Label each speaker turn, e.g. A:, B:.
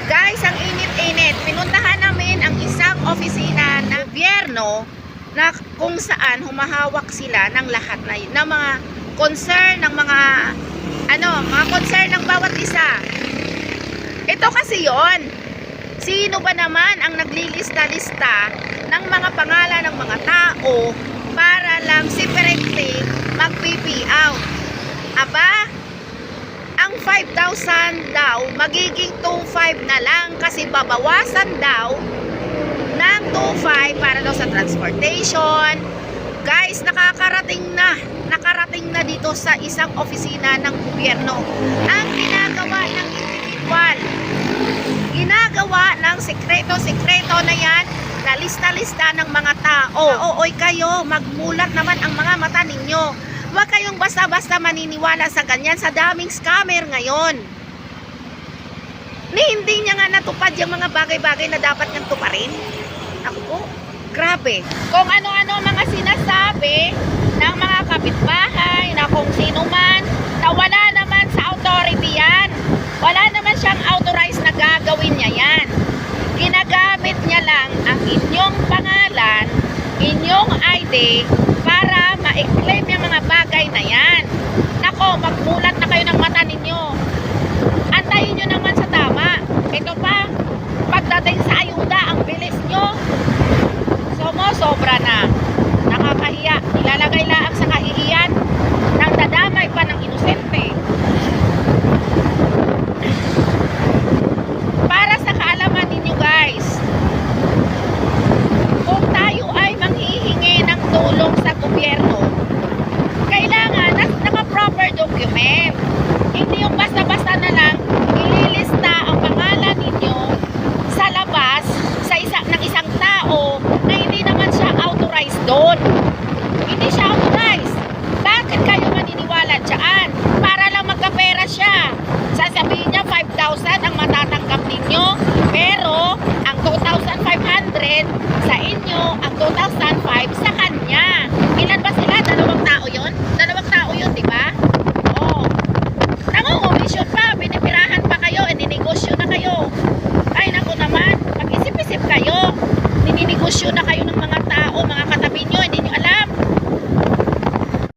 A: Guys, ang init-init. Pinuntahan namin ang isang opisina ng gobyerno na kung saan humahawak sila ng lahat ng mga concern ng mga concern ng bawat isa. Ito kasi yon. Sino ba naman ang naglilista-lista ng mga pangalan ng mga tao para lang separately mag-PP out? Aba, ang 5,000 daw magiging 2,500 na lang kasi babawasan daw ng 2,500 para daw sa transportation. Guys, nakarating na dito sa isang opisina ng gobyerno ang ginagawa ng individual, ginagawa ng sekreto na yan, na lista-lista ng mga tao. Ooy kayo, magmulat naman ang mga mata ninyo. Huwag kayong basta-basta maniniwala sa ganyan, sa daming scammer ngayon. Hindi niya nga natupad yung mga bagay-bagay na dapat niyang tuparin. Ako po, grabe. Kung ano-ano mga sinasabi ng mga kapitbahay, na kung sino man, na wala naman sa authority yan. Wala naman siyang authorized na gagawin niya yan. Ginagamit niya lang ang inyong pangalan, inyong ID, para ma-claim yung mga bagay na yan. Nako, magmulat na kayo ng mata ninyo. Antayin nyo naman sa tama. Ito pa, pagdating sa ayuda, ang bilis nyo. Sobra na. Nakakahiya. Ilalagay laang sa kahihiyan nang dadamay pa ng inosente. Para sa kaalaman ninyo guys, kung tayo ay manghihingi ng tulong sa gobyerno, kailangan naka-proper document. Hindi yung basta-basta na lang ililista ang pangalan ninyo sa labas ng isang tao na hindi naman siya authorized doon. Hindi siya authorized. Bakit kayo maniniwala dyan? Para lang magkapera siya. Sasabihin niya 5,000 ang matatanggap ninyo, pero ang 2,500 sa inyo, ang 2,500 sa kanya. Ilan ba sila? 2 tao yon?